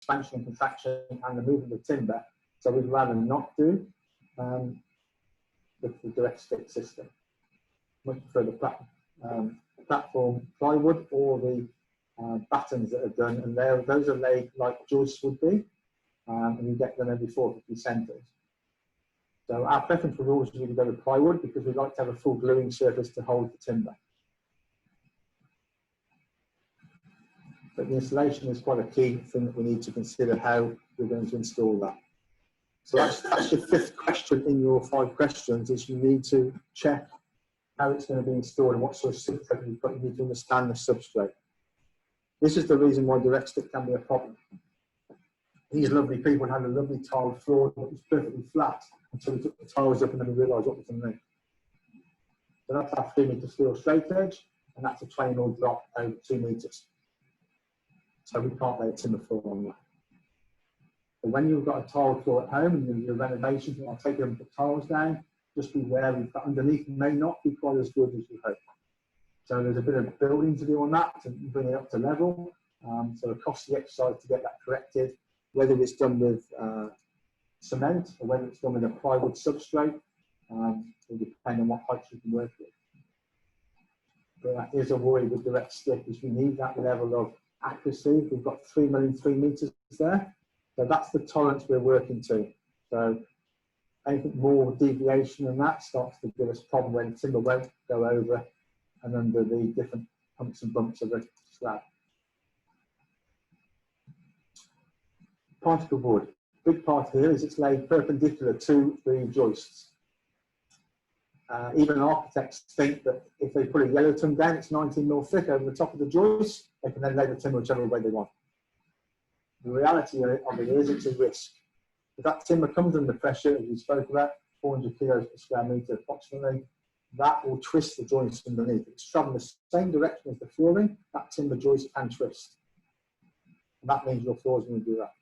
expansion and contraction and the movement of timber. So we'd rather not do with the direct stick system. Much prefer the platform plywood or the battens that are done, and those are laid like joists would be, and you get them every 450 centres. So our preference would always be to go with plywood because we like to have a full gluing surface to hold the timber. But the installation is quite a key thing that we need to consider how we're going to install that. So that's your 5th question in your 5 questions, is you need to check how it's going to be installed and what sort of substrate you've got. You need to understand the substrate. This is the reason why direct stick can be a problem. These lovely people had a lovely tiled floor that was perfectly flat until we took the tiles up and then we realised what was underneath. So that's our 3 metre steel straight edge, and that's a 20mm drop over 2 metres. So we can't lay a timber floor on that. But when you've got a tiled floor at home and you're doing your renovations, and I'll take them the tiles down, just beware we've got underneath may not be quite as good as you hope. So there's a bit of building to do on that to bring it up to level. So it costs the exercise to get that corrected, whether it's done with cement or whether it's done with a plywood substrate. It will depend on what heights you can work with. But that is a worry with direct stick, is we need that level of accuracy. We've got 3 mm 3 metres there. So that's the tolerance we're working to. So anything more deviation than that starts to give us a problem when timber won't go over and under the different humps and bumps of the slab. Particle board. Big part here is it's laid perpendicular to the joists. Even architects think that if they put a yellow tongue down, it's 19mm thick over the top of the joist, they can then lay the timber whichever way they want. The reality of it is it's a risk. If that timber comes under pressure, as we spoke about, 400 kilos per square metre approximately, that will twist the joints underneath. It's travelling the same direction as the flooring, that timber joist can twist. And that means your floor is going to do that.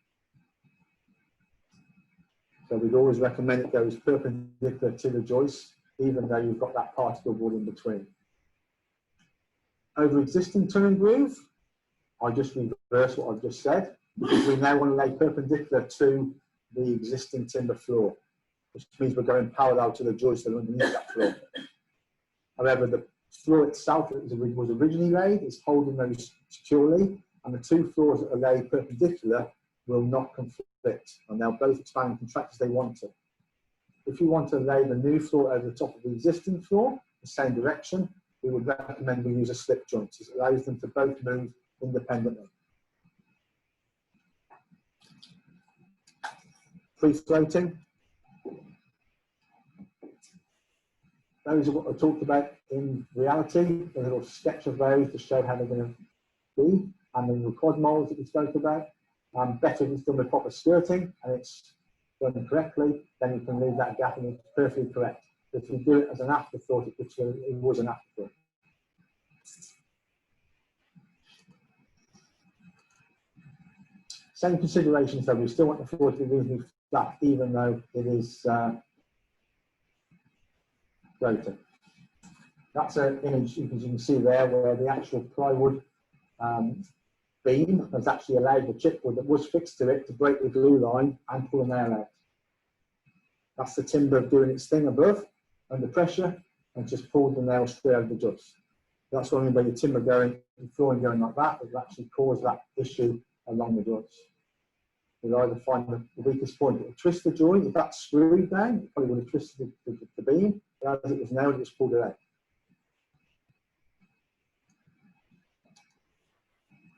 So we'd always recommend it goes perpendicular to the joist, even though you've got that particle board in between. Over existing tongue and groove, I just reverse what I've just said, because we now want to lay perpendicular to the existing timber floor, which means we're going parallel to the joist that are underneath that floor. However, the floor itself that was originally laid is holding those securely, and the 2 floors that are laid perpendicular will not conflict, and they'll both expand and contract as they want to. If you want to lay the new floor over the top of the existing floor, the same direction, we would recommend we use a slip joint. It allows them to both move independently. Free floating. Those are what I talked about in reality. A little sketch of those to show how they're going to be, and then the quad molds that we spoke about. Better if it's done with proper skirting and it's done correctly, then you can leave that gap and it's perfectly correct. If you do it as an afterthought, it was an afterthought. Same considerations though, we still want the floor to be reasonably flat, even though it is floating. That's an image you can see there where the actual plywood beam has actually allowed the chipboard that was fixed to it to break the glue line and pull a nail out. That's the timber doing its thing above, under pressure, and just pulled the nail straight out of the joist. That's what I mean by the timber going, the flooring going like that, it will actually cause that issue along the joist. You'll either find the weakest point, it will twist the joint. If that's screwed down, it probably would have twisted the beam, but as it was nailed, it just pulled it out.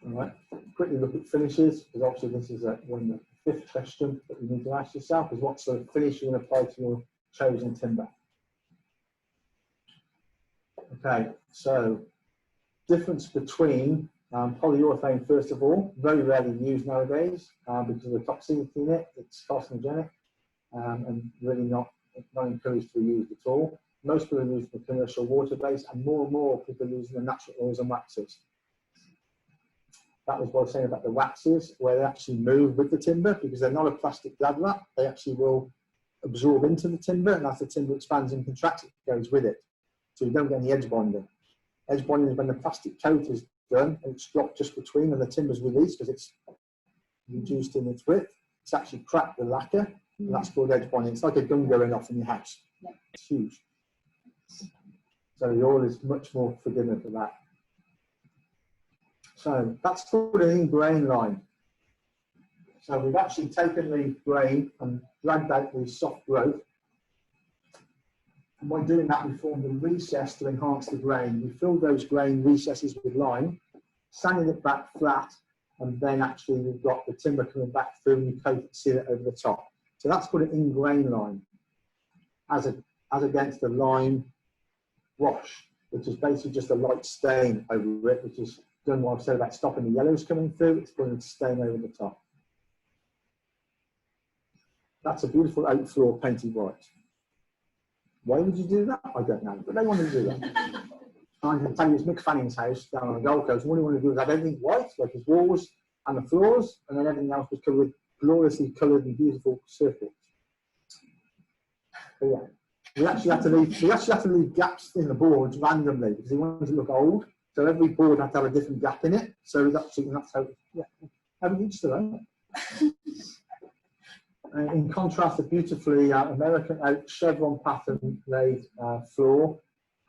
All right, quickly look at finishes, because obviously this is one of the 5th question that you need to ask yourself, is what sort of finish you're going to apply to your chosen timber. Okay, so difference between polyurethane, first of all, very rarely used nowadays because of the toxicity in it. It's carcinogenic and really not encouraged to be used at all. Most people use the commercial water base, and more people are using the natural oils and waxes. That was what I was saying about the waxes, where they actually move with the timber because they're not a plastic glad wrap. They actually will absorb into the timber, and as the timber expands and contracts, it goes with it. So you don't get any edge bonding. Edge bonding is when the plastic coat is done and it's dropped just between and the timber's released because it's reduced in its width. It's actually cracked the lacquer, and that's called edge bonding. It's like a gun going off in your house. It's huge. So the oil is much more forgiving for that. So that's called an in-grain line. So we've actually taken the grain and dragged out the soft growth. And by doing that, we formed a recess to enhance the grain. We filled those grain recesses with lime, sanding it back flat, and then actually we've got the timber coming back through and you coat and seal it over the top. So that's called an in-grain line, as against a lime wash, which is basically just a light stain over it, which is done what I've said about stopping the yellows coming through. It's putting a stain over the top. That's a beautiful oak floor painted white. Why would you do that? I don't know, but they wanted to do that. I can tell you, it's Mick Fanning's house down on the Gold Coast. What he wanted to do was have everything white, like his walls and the floors, and then everything else was covered with gloriously coloured and beautiful circles. But yeah, we actually had to leave gaps in the boards randomly because he wanted to look old. So every board had to have a different gap in it. So that's how, yeah, everything's still own. In contrast, a beautifully American oak chevron pattern laid floor.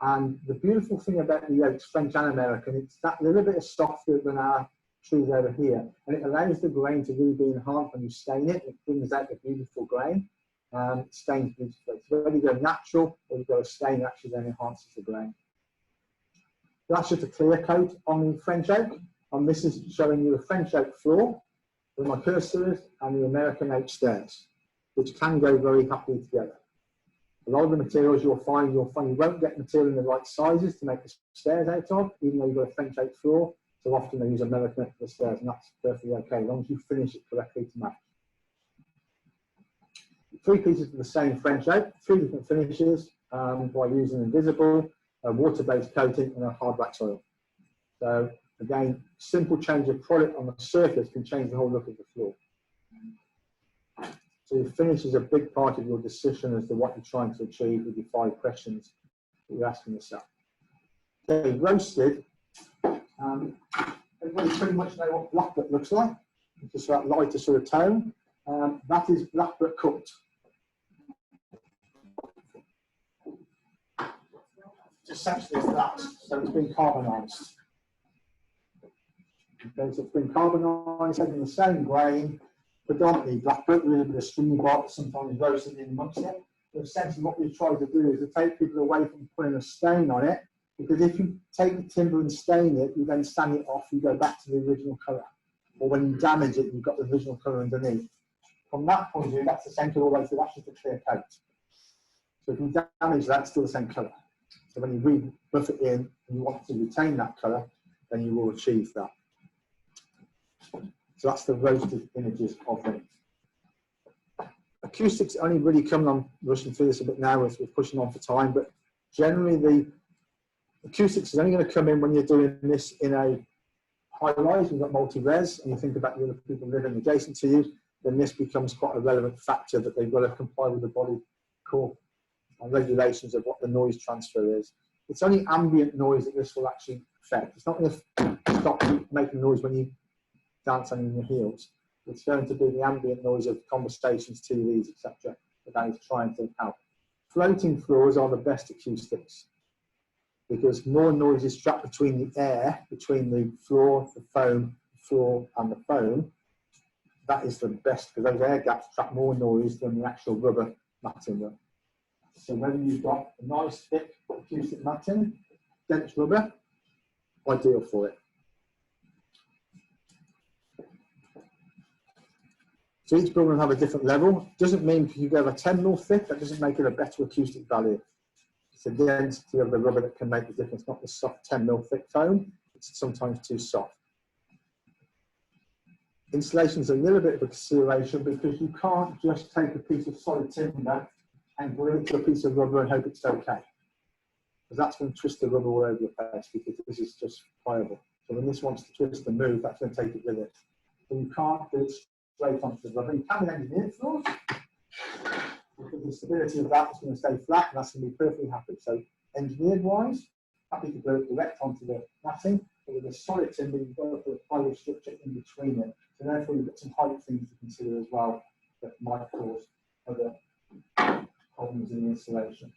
And the beautiful thing about the oaks, French and American, it's that little bit softer than our trees over here. And it allows the grain to really be enhanced when you stain it. It brings out the beautiful grain. It stains beautifully. So whether you go natural or you go a stain, it actually then enhances the grain. That's just a clear coat on the French oak. And this is showing you a French oak floor with my cursor and the American oak stairs, which can go very happily together. A lot of the materials you'll find you won't get material in the right sizes to make the stairs out of, even though you've got a French oak floor. So often they use American oak for the stairs, and that's perfectly okay, as long as you finish it correctly to match. 3 pieces of the same French oak, 3 different finishes by using invisible, a water-based coating, and a hard wax oil. So again, simple change of product on the surface can change the whole look of the floor. So your finish is a big part of your decision as to what you're trying to achieve with your 5 questions that you're asking yourself. Okay, roasted. Everybody pretty much know what blackbutt looks like. It's just that lighter sort of tone. That is blackbutt cooked. Essentially it's that, so it's been carbonised. Okay, so it's been carbonised, taking the same grain, predominantly blackbutt, with a bit of stringy bark, sometimes roasted in amongst it. But essentially what we've tried to do is to take people away from putting a stain on it, because if you take the timber and stain it, you then sand it off, you go back to the original colour. Or when you damage it, you've got the original colour underneath. From that point of view, that's essentially all the way through, that's just a clear coat. So if you damage that, it's still the same colour. So when you re-buff it in and you want to retain that colour, then you will achieve that. So that's the roasted images of them. Acoustics only really come on, rushing through this a bit now as we're pushing on for time, but generally the acoustics is only going to come in when you're doing this in a high-rise, you've got multi-res, and you think about the other people living adjacent to you, then this becomes quite a relevant factor that they've got to comply with the body core and regulations of what the noise transfer is. It's only ambient noise that this will actually affect. It's not going to stop you making noise when you dance on your heels. It's going to be the ambient noise of conversations, TVs, etc. that is trying to help. Floating floors are the best acoustics because more noise is trapped between the air, between the floor, the foam, and the foam. That is the best because those air gaps trap more noise than the actual rubber matting will. So whether you've got a nice thick acoustic matting, dense rubber, ideal for it. So each building will have a different level. Doesn't mean if you go a 10mm thick, that doesn't make it a better acoustic value. It's the density of the rubber that can make the difference, not the soft 10mm thick foam. It's sometimes too soft. Insulation is a little bit of a consideration because you can't just take a piece of solid timber and glue it to a piece of rubber and hope it's okay. Because that's going to twist the rubber all over your place because this is just pliable. So when this wants to twist and move, that's going to take it with it. So you can't do it straight onto the rubber. You can with engineered floors, because the stability of that is going to stay flat and that's going to be perfectly happy. So engineered wise, happy to glue it direct onto the matting, but with a solid timber, you've got to put a plywood structure in between it So therefore, you've got some height things to consider as well that might cause other problems in the installation.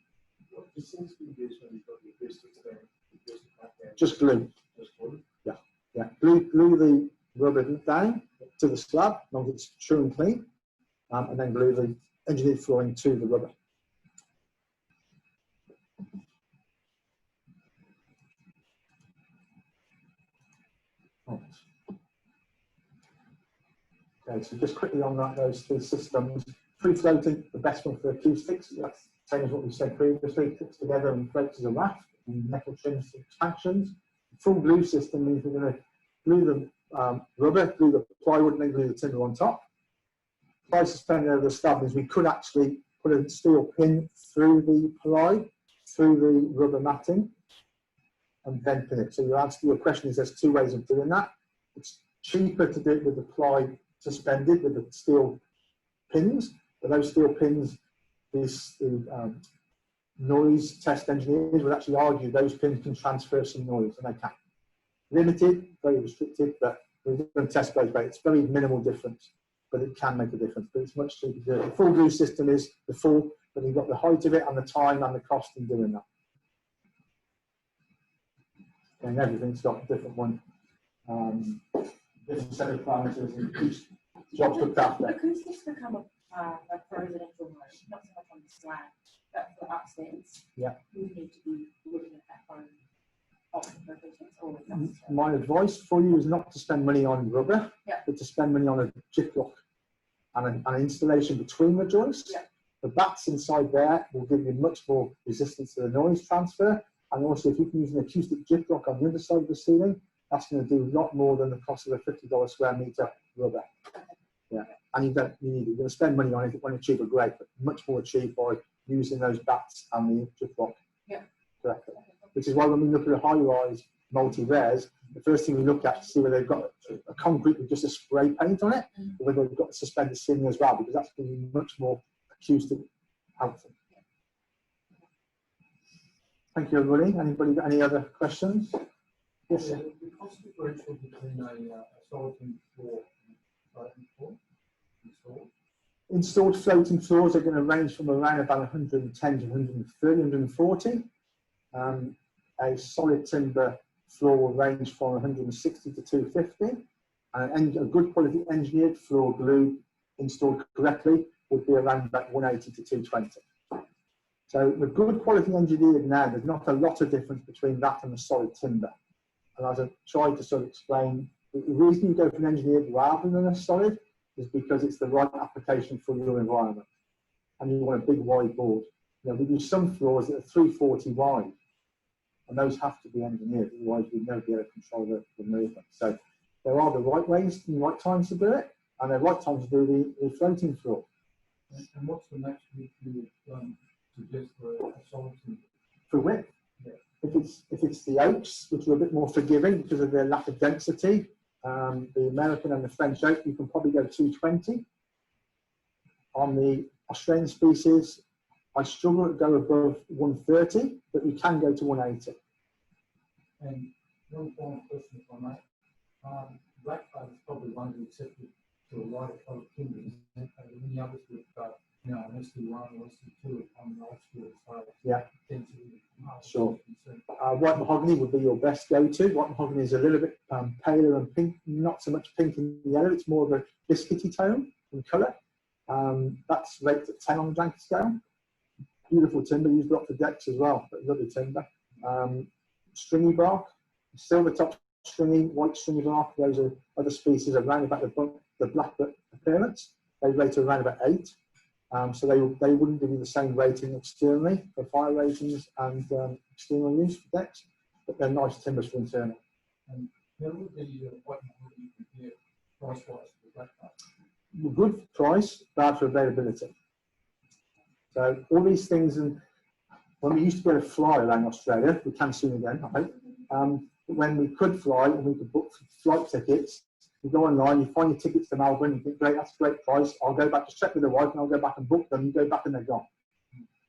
What seems to be used when you've got the acoustics there? Just glue. Just glue? Yeah, yeah. Glue the rubber down to the slab, as long as it's true and clean, and then glue the engineered flooring to the rubber. Okay, so just quickly on that, those three systems. Free floating, the best one for acoustics. That's the same as what we said previously. It fits together and floats as a raft, and metal trims to expansions. The full glue system means we're going to glue the rubber, glue the plywood, and then glue the timber on top. By suspending over the slab means we could actually put a steel pin through the ply, through the rubber matting, and then pin it. So your answer to your question is there's two ways of doing that. It's cheaper to do it with the ply suspended with the steel pins, but those steel pins, the noise test engineers would actually argue those pins can transfer some noise, and they can. Limited, very restricted, but we've done test both ways. It's very minimal difference, but it can make a difference. But it's much cheaper to do it. The full glue system is the full, but you've got the height of it and the time and the cost in doing that. And everything's got a different one. Different set of parameters and each job's looked after. Acoustics become a residential room, not so much on the slab, but for upstairs. Yeah. We need to be looking at that phone option for acoustics always. My advice for you is not to spend money on rubber, Yeah. but to spend money on a gyprock and an installation between the joists. Yeah. The bats inside there will give you much more resistance to the noise transfer. And also, if you can use an acoustic gyprock on the other side of the ceiling, that's going to do a lot more than the cost of a $50 square metre rubber. Yeah, and you don't need it. You're going to spend money on it when it's cheaper, great, but much more achieved by using those bats and the gyprock correctly. Which is why when we look at a high-rise multi-res, the first thing we look at is to see whether they've got a concrete with just a spray paint on it, or whether they've got a suspended ceiling as well, because that's going to be much more acoustic helpful. Thank you, everybody. Anybody got any other questions? Yes, sir. The cost differential between a floating floor and floating floor installed floating floors are going to range from around about 110 to 130, 140. A solid timber floor will range from 160 to 250. And a good quality engineered floor glue installed correctly would be around about 180 to 220. So the good quality engineered now, there's not a lot of difference between that and the solid timber. And as I tried to sort of explain, the reason you go for an engineered rather than a solid is because it's the right application for your environment. And you want a big wide board. You know, we do some floors that are 340 wide, and those have to be engineered, otherwise we'd never be able to control the movement. So there are the right ways and right times to do it, and there are right times to do the floating floor. And what's the next width you would suggest for a solid timber? For width? Yeah. If it's the oaks, which are a bit more forgiving because of their lack of density, the American and the French oak, you can probably go 220. On the Australian species, I struggle to go above 130, but you can go to 180. And one final question, if I may. Black card is probably one to accept it to a lighter coloured timbers. And many others with, you know, an ST1 or ST2 on the old school side. Yeah. Density. Sure. White mahogany would be your best go-to. White mahogany is a little bit paler and pink, not so much pink and yellow. It's more of a biscuity tone in colour. That's rated at 10 on the Janker scale. Beautiful timber, used a lot for decks as well, but lovely timber. Stringy bark, silver top stringy, white stringy bark. Those are other species around about the blackbutt appearance. They rate around about 8. So they wouldn't give you the same rating externally for fire ratings and external use for decks, but they're nice timbers for internal. And how would the white mahogany compare price-wise to the black card? Good price, bad for availability. So all these things, and when we used to be able to fly around Australia, we can soon again, I hope. But when we could fly and we could book flight tickets, you go online, you find your tickets to Melbourne, you think, great, that's a great price. I'll go back to check with the wife and I'll go back and book them. You go back and they're gone.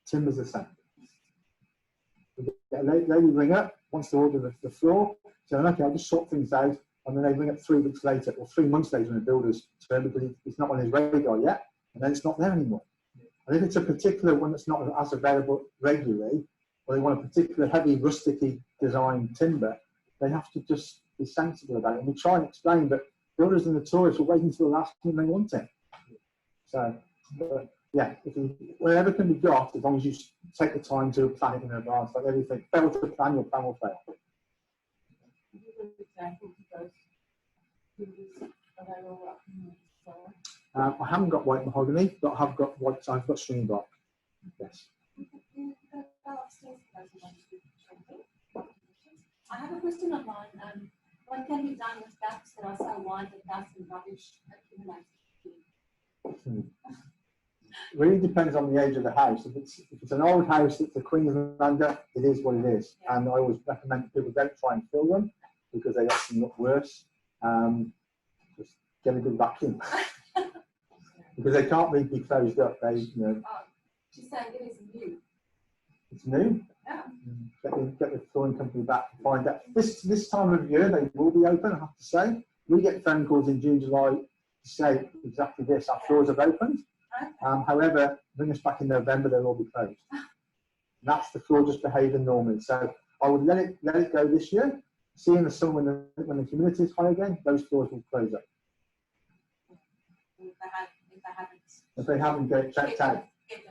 Timber's the same. We get a lady ring up, wants to order the floor. So, okay, I'll just sort things out. and then they ring up 3 weeks later or 3 months later in a builder's term because it's not on his radar yet, and then it's not there anymore. And if it's a particular one that's not as available regularly, or they want a particular heavy rusticy design timber, they have to just be sensible about it. And we try and explain, but builders and the tourists will wait until the last time they want it. So, yeah, whatever can be got, as long as you take the time to plan it in advance, like everything. Fail to plan, your plan will fail. I haven't got white mahogany, but I've got stringy bark. Yes. I have a question of mine. What can be done with gaps that are so wide that dust and rubbish accumulates? Really depends on the age of the house. If it's an old house, it's a Queenslander, it is what it is. Yeah. And I always recommend that people don't try and fill them because they often look worse. Just get a good vacuum. Because they can't really be closed up. They, She's saying it is new. It's new. Yeah. Get the flooring company back to find out. This time of year they will be open. I have to say, we get phone calls in June, July to say exactly this. Our floors have opened. Okay. However, bring us back in November, they'll all be closed. And that's the floor just behaving normally. So I would let it go this year. See in the summer when the humidity is high again, those floors will close up. If they haven't, get it checked out. Get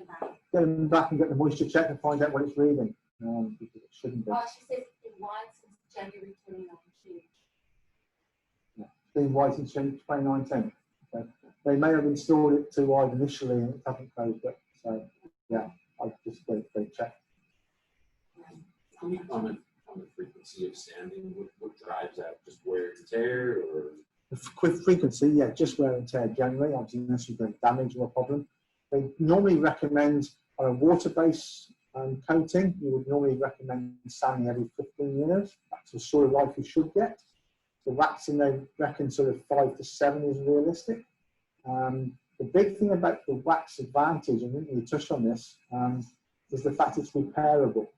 them back and get the moisture checked and find out what it's reading. Because it shouldn't be. Oh, she says it's been white since January 2019. Yeah, it's been white since 2019. Okay. They may have installed it too wide initially and it hasn't closed up. So, yeah, I'd just get it checked. Can you comment on the frequency of sanding? What drives that? Just wear and tear, or? With frequency, yeah, just wear and tear generally, obviously unless you've got damage or a problem. They normally recommend on a water-based coating, you would normally recommend sanding every 15 years. That's the sort of life you should get. The waxing, they reckon sort of 5 to 7 is realistic. The big thing about the wax advantage, and I think we touched on this, is the fact it's repairable.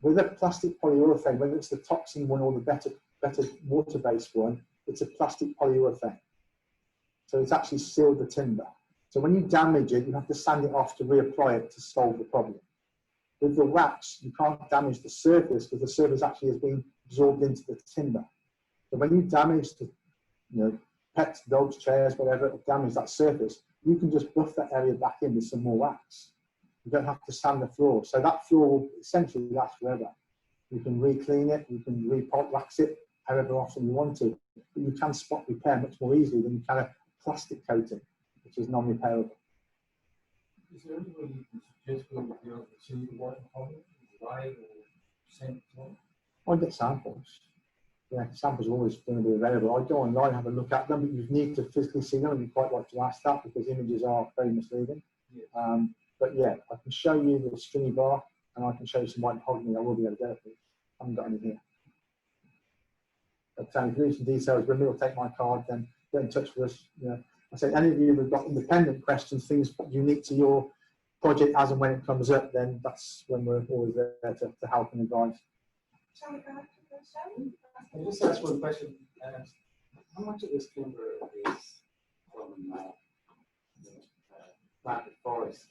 With a plastic polyurethane, whether it's the toxin one or the better water-based one, it's a plastic polyurethane. So it's actually sealed the timber. So when you damage it, you have to sand it off to reapply it to solve the problem. With the wax, you can't damage the surface because the surface actually has been absorbed into the timber. So when you damage the, pets, dogs, chairs, whatever, damage that surface, you can just buff that area back in with some more wax. You don't have to sand the floor. So that floor will essentially last forever. You can re-clean it, you can re-pot wax it, however often you want to. But you can spot repair much more easily than you can a plastic coating, which is non-repairable. Is there any way you can suggest where you go to see the white mahogany, white or same color? I get samples. Yeah, samples are always going to be available. I go online and have a look at them, but you need to physically see them, and you quite like to ask that because images are very misleading. Yeah. But yeah, I can show you the stringy bark, and I can show you some white mahogany. I will be able to get it. I haven't got any here. But if you need some details, when we'll take my card, then get in touch with us. I say any of you who've got independent questions, things unique to your project as and when it comes up, then that's when we're always there to help and advise. Shall we go to the show? I just ask one question. How much of this timber is from private forest?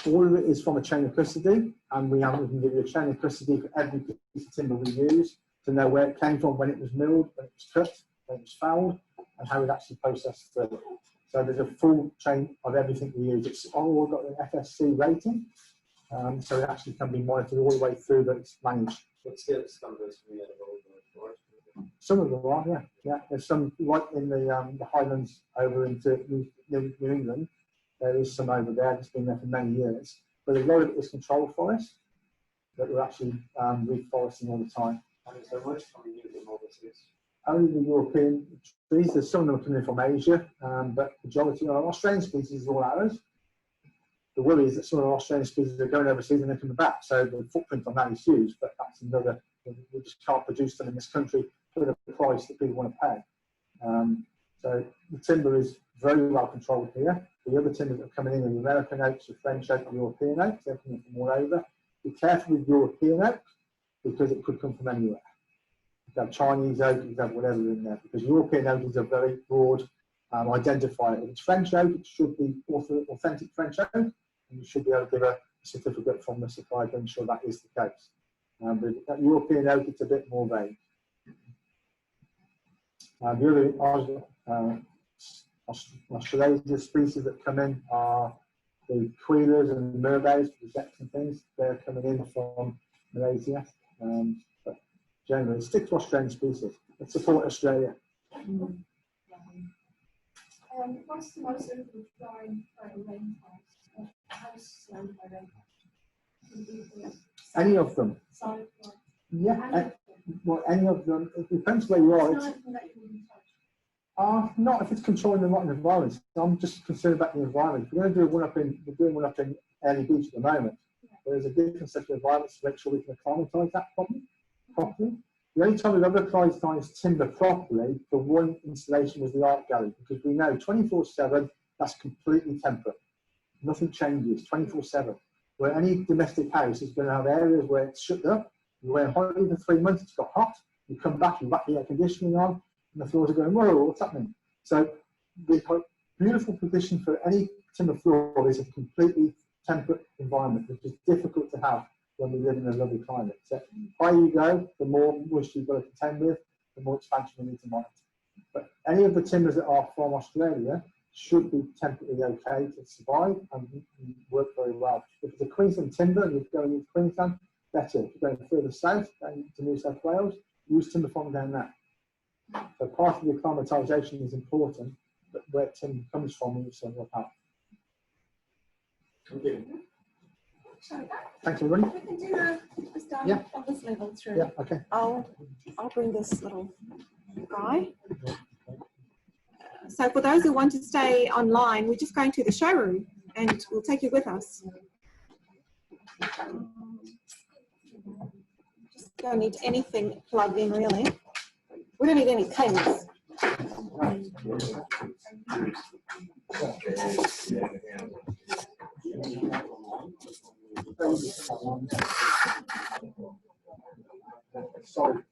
All of it is from a chain of custody, and we can give you a chain of custody for every piece of timber we use to know where it came from, when it was milled, when it was cut, when it was fouled, and how it actually processed through. So there's a full chain of everything we use. It's all got an FSC rating, so it actually can be monitored all the way through that it's managed. But still, some goes from the other forest. Some of them are, yeah. There's some right in the Highlands over into New England. There is some over there that's been there for many years. But a lot of it is controlled forest that we're actually reforesting all the time. And is there much coming in from overseas? Only the European trees. There's some of them coming in from Asia, but the majority of our Australian species is all ours. The worry is that some of our Australian species are going overseas and they're coming back. So the footprint on that is huge, but that's another, we just can't produce them in this country for the price that people want to pay. So the timber is very well controlled here. The other timbers that are coming in are the American oaks, the French oak, and European oaks. They're coming from all over. Be careful with European oak because it could come from anywhere. You have Chinese oak, you have whatever in there, because European oak is a very broad identifier. If it's French oak, it should be authentic French oak, and you should be able to give a certificate from the supplier to ensure that is the case. But that European oak, it's a bit more vague. The other Australasia species that come in are the quillas and mermaids, the decks and things. They're coming in from Malaysia. But generally, stick to Australian species. Let's support Australia. What's the most suitable flowering by rainforest? House surrounded by rainforest? Any of them. Solid floor. Yeah, well, any of them. It depends where you are. It's not even that you wouldn't touch. Not if it's controlling the rotten environment. I'm just concerned about the environment. We're going to do one up in, we're doing one up in Early Beach at the moment. There's a different set of environments to make sure we can acclimatise that properly. The only time we've ever acclimatised timber properly for one installation was the art gallery, because we know 24/7 that's completely temperate. Nothing changes 24/7. Where any domestic house is going to have areas where it's shut up. You wait for 3 months, it's got hot. You come back, you whack the air conditioning on, and the floors are going, whoa, what's happening? So the beautiful position for any timber floor is a completely temperate environment, which is difficult to have when we live in a lovely climate. So the higher you go, the more moisture you've got to contend with, the more expansion we need to monitor. But any of the timbers that are from Australia should be temperately okay to survive and work very well. If it's a Queensland timber and you're going into Queensland, better. If you're going further south, going to New South Wales, use timber from down there. So part of the acclimatisation is important, but where timber comes from, we also work out. Okay. Thanks, everybody. We can do this down Yeah. on this level through. Yeah, okay. I'll bring this little guy. So for those who want to stay online, we're just going to the showroom and we'll take you with us. Just don't need anything plugged in really. We don't need any cables. Sorry.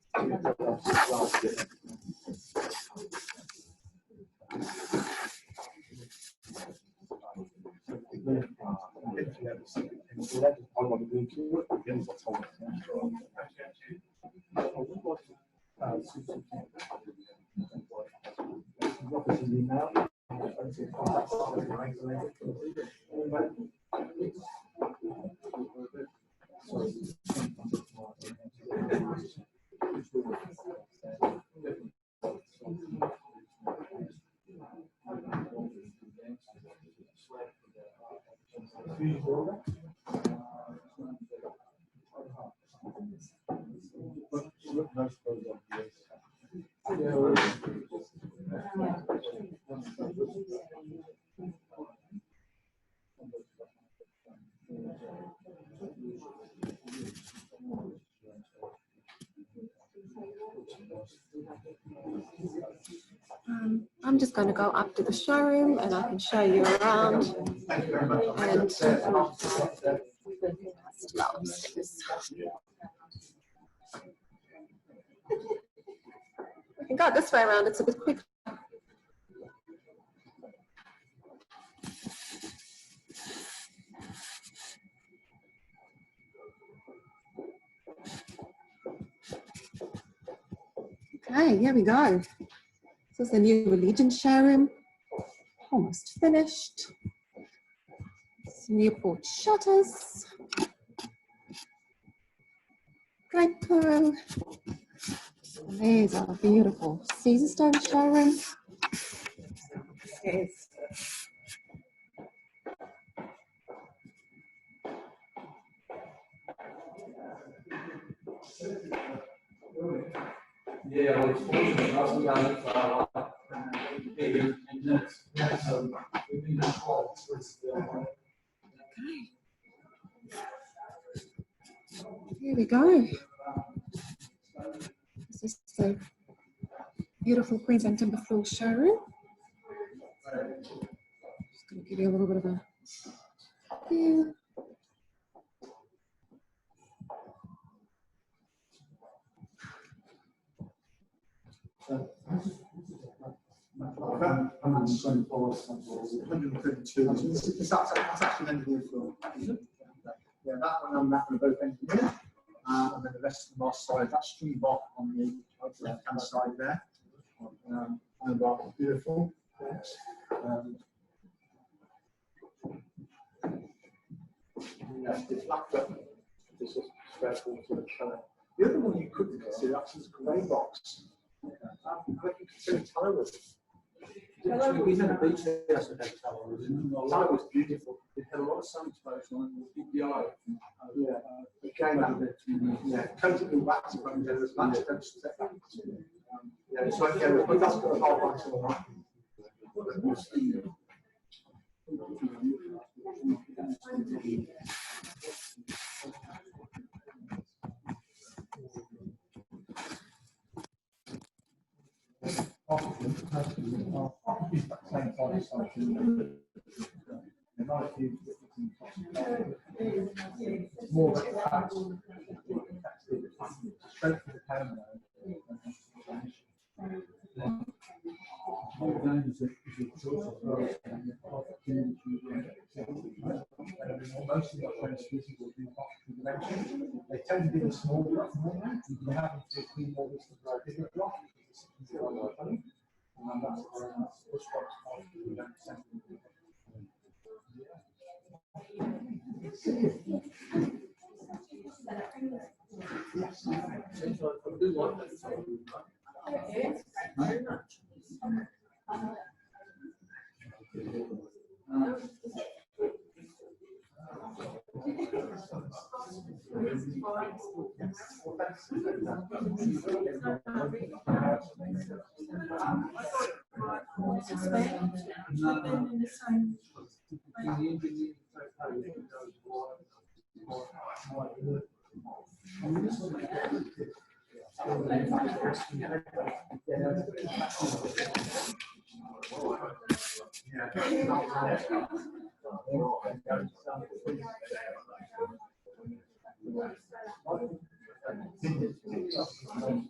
I'm just going to go up to the showroom and I can show you around. And we can go this way around, it's a bit quicker. Okay, here we go. This is the new Religion showroom. Almost finished. Some Newport shutters. Great pearl. These are beautiful Caesarstone showroom. Yes. Yeah, I was fortunate. I was down for maybe 10 minutes. So we've been down for Here we go. This is the beautiful Queensland Timber Floor showroom. Just going to give you a little bit of a view. 132. That's actually an engineer floor. Yeah, that one and that one are both engineered. And then the rest of them are solid. That's string block on the left-hand side there. And block, beautiful. Yes. It's like that. This is spread into the colour. The other one you could consider actually is grey box. But you consider Tyler's. We had a beach there yesterday. Tyler was beautiful. It had a lot of sun exposure on it. The eye. Yeah. Again, yeah, coated with wax from there was much yeah, it's like, yeah, but that's got a whole bunch of that. More about the facts. Strength of the camera. Mostly got friends visible in dimension. They tend to be the small block more. You can have them to clean more with the bigger block. And that's push box.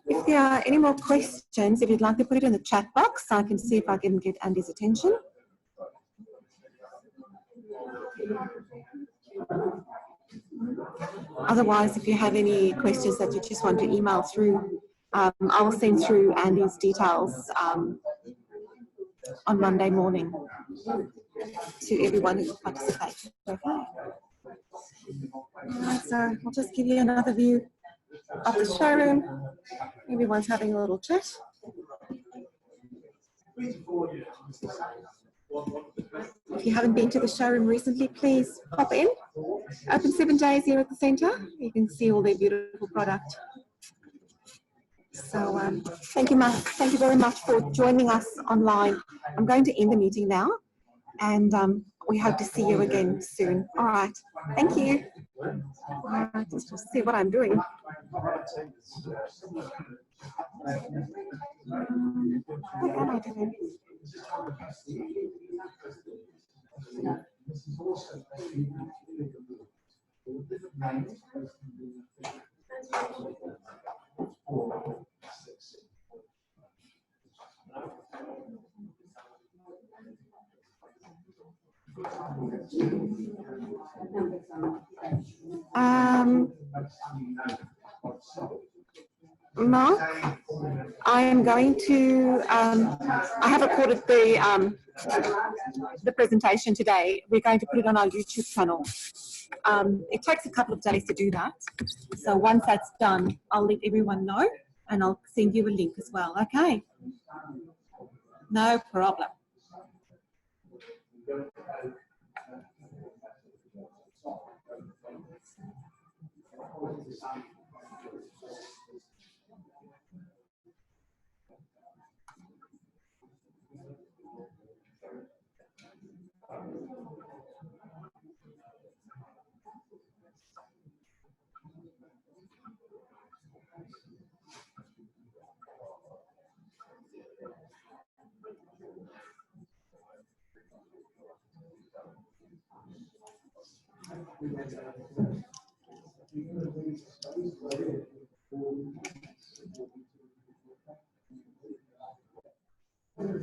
If there are any more questions, if you'd like to put it in the chat box, I can see if I can get Andy's attention. Otherwise, if you have any questions that you just want to email through, I will send through Andy's details on Monday morning to everyone who participates. Okay. So I'll just give you another view of the showroom. Everyone's having a little chat. If you haven't been to the showroom recently, please pop in. Open 7 days here at the centre. You can see all their beautiful product. So thank you very much for joining us online. I'm going to end the meeting now, and we hope to see you again soon. All right. Thank you. All right, just see what I'm doing. What am I doing? Mark, I am going to, I have recorded the presentation today. We're going to put it on our YouTube channel. It takes a couple of days to do that. So once that's done, I'll let everyone know and I'll send you a link as well, okay? No problem.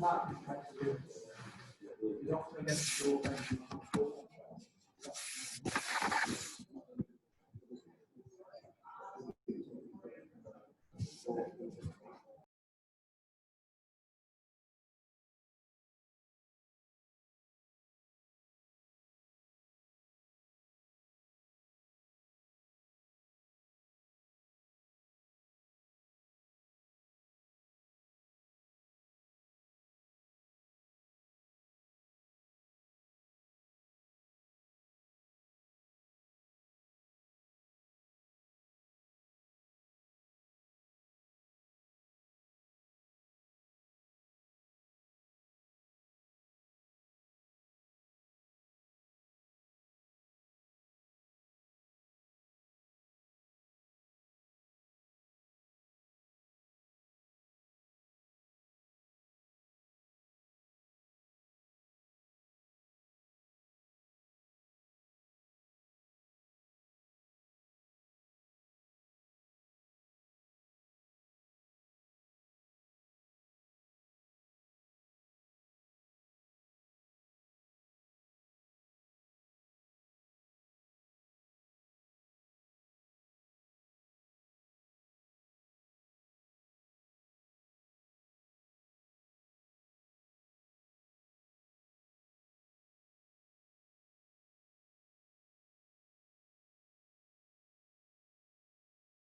the parking space. You're not going to get the door,